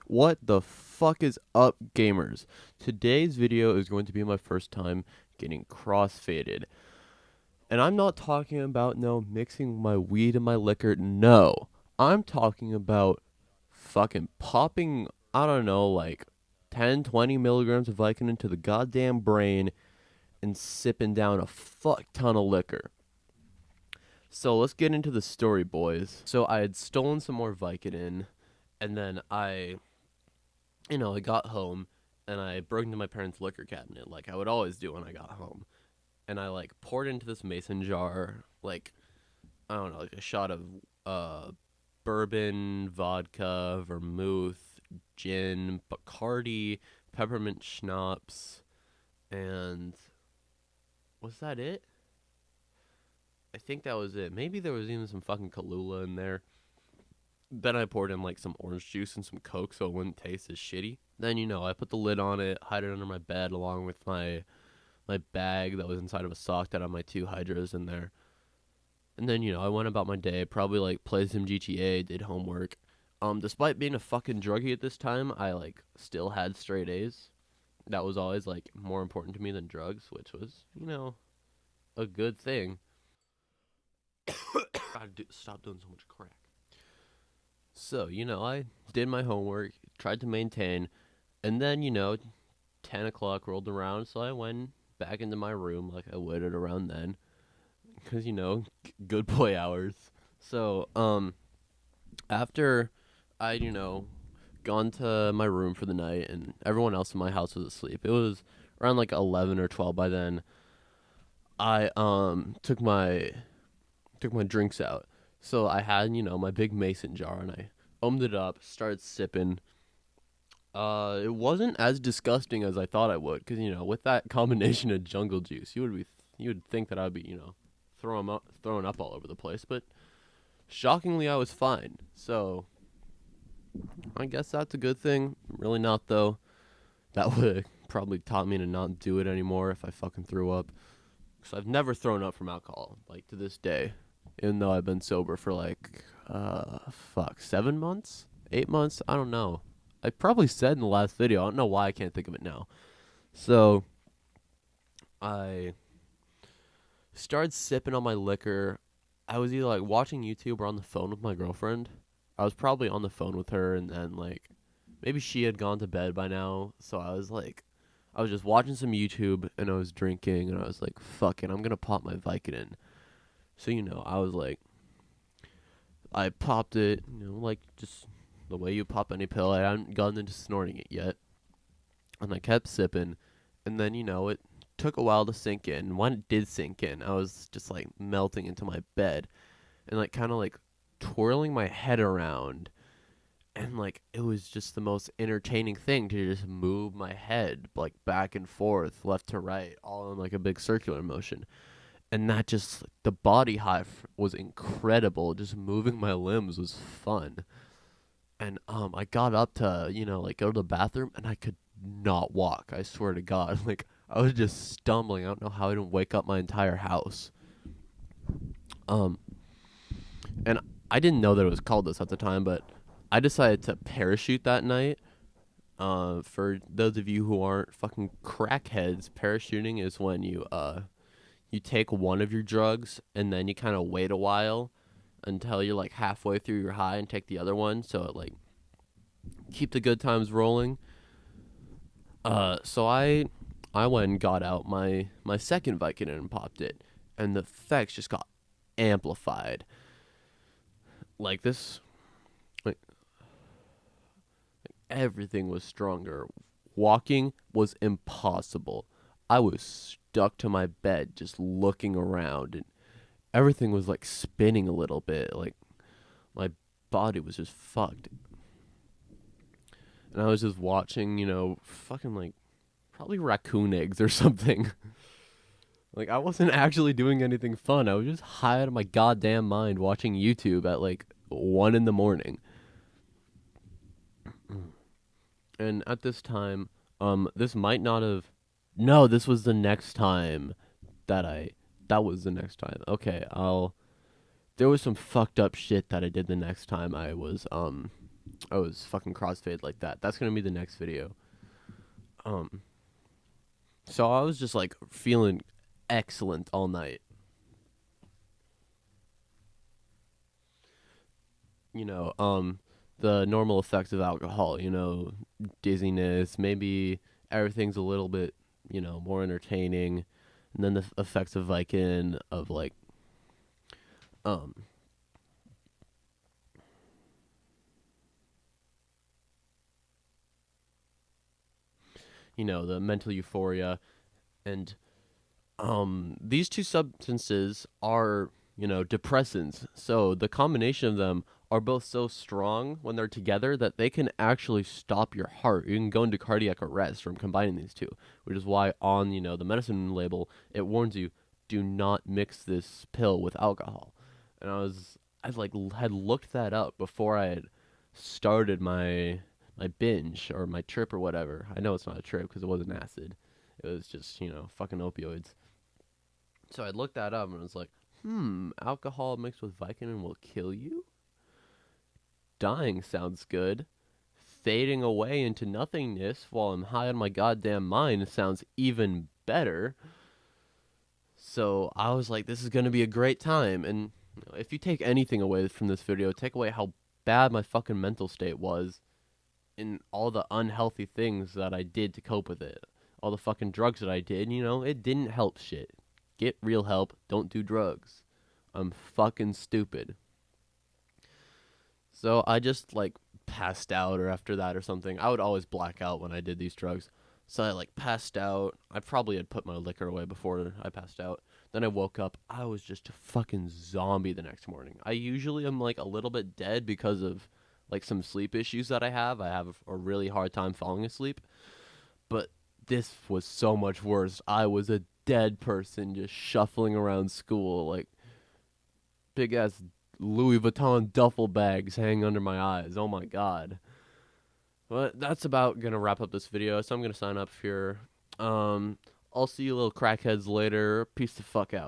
What the fuck is up, gamers? Today's video is going to be my first time getting crossfaded. And I'm not talking about, no, mixing my weed and my liquor. No. I'm talking about fucking popping, I don't know, like 10, 20 milligrams of Vicodin into the goddamn brain and sipping down a fuck ton of liquor. So let's get into the story, boys. So I had stolen some more Vicodin, and then I got home and I broke into my parents' liquor cabinet like I would always do when I got home. And I like poured into this mason jar, like, I don't know, like a shot of bourbon, vodka, vermouth, gin, Bacardi, peppermint schnapps, and was that it? I think that was it. Maybe there was even some fucking Kahlua in there. Then I poured in like some orange juice and some Coke so it wouldn't taste as shitty. Then I put the lid on it, hide it under my bed along with my bag that was inside of a sock that had my 2 hydros in there. And then I went about my day, probably like played some GTA, did homework. Despite being a fucking druggie at this time, I like still had straight A's. That was always like more important to me than drugs, which was a good thing. Gotta stop doing so much crack. So, I did my homework, tried to maintain, and then, 10 o'clock rolled around, so I went back into my room like I would at around then. Because, good boy hours. So, after I'd, gone to my room for the night and everyone else in my house was asleep, it was around like 11 or 12 by then, I, took my drinks out. So I had, my big mason jar, and I opened it up, started sipping. It wasn't as disgusting as I thought I would, because with that combination of jungle juice, you would think that I'd be, throwing up all over the place. But shockingly, I was fine. So I guess that's a good thing. Really not though. That would have probably taught me to not do it anymore if I fucking threw up. Because I've never thrown up from alcohol, like to this day. Even though I've been sober for like, 7 months? 8 months? I don't know. I probably said in the last video. I don't know why I can't think of it now. So, I started sipping on my liquor. I was either like watching YouTube or on the phone with my girlfriend. I was probably on the phone with her, and then like, maybe she had gone to bed by now. So I was just watching some YouTube, and I was drinking, and I was like, fuck it, I'm gonna pop my Vicodin. So, I was like, I popped it, like just the way you pop any pill. I hadn't gotten into snorting it yet. And I kept sipping. And then, it took a while to sink in. When it did sink in, I was just like melting into my bed and like kind of like twirling my head around. And like, it was just the most entertaining thing to just move my head like back and forth, left to right, all in like a big circular motion. And that just, the body high was incredible. Just moving my limbs was fun. And I got up to, like go to the bathroom, and I could not walk. I swear to God. Like, I was just stumbling. I don't know how I didn't wake up my entire house. And I didn't know that it was called this at the time, but I decided to parachute that night. For those of you who aren't fucking crackheads, parachuting is when you take one of your drugs and then you kind of wait a while until you're like halfway through your high and take the other one, so it like keep the good times rolling. So I went and got out my second Vicodin and popped it, and the effects just got amplified. Like this, like everything was stronger. Walking was impossible. I was stuck to my bed just looking around, and everything was like spinning a little bit. Like my body was just fucked. And I was just watching, fucking like probably raccoon eggs or something. Like, I wasn't actually doing anything fun. I was just high out of my goddamn mind watching YouTube at like 1 in the morning. And at this time, this might not have. No, this was the next time that was the next time. Okay, there was some fucked up shit that I did the next time I was I was fucking crossfade like that. That's gonna be the next video. Um, so I was just like feeling excellent all night. You know, the normal effects of alcohol. You know, dizziness. Maybe everything's a little bit, more entertaining, and then the effects of Vicodin of like, um, the mental euphoria, and these two substances are, depressants. So the combination of them are both so strong when they're together that they can actually stop your heart. You can go into cardiac arrest from combining these two, which is why on, the medicine label, it warns you, do not mix this pill with alcohol. And had looked that up before I had started my binge or my trip or whatever. I know it's not a trip because it wasn't acid. It was just, fucking opioids. So I looked that up and was like, alcohol mixed with Vicodin will kill you? Dying sounds good. Fading away into nothingness while I'm high on my goddamn mind sounds even better. So I was like, this is going to be a great time. And if you take anything away from this video, take away how bad my fucking mental state was and all the unhealthy things that I did to cope with it. All the fucking drugs that I did, it didn't help shit. Get real help. Don't do drugs. I'm fucking stupid. So I just like passed out or after that or something. I would always black out when I did these drugs. So I like passed out. I probably had put my liquor away before I passed out. Then I woke up. I was just a fucking zombie the next morning. I usually am like a little bit dead because of like some sleep issues that I have. I have a really hard time falling asleep. But this was so much worse. I was a dead person just shuffling around school like big ass Louis Vuitton duffel bags hanging under my eyes. Oh my god. But that's about gonna wrap up this video, so I'm gonna sign up here. I'll see you little crackheads later. Peace the fuck out.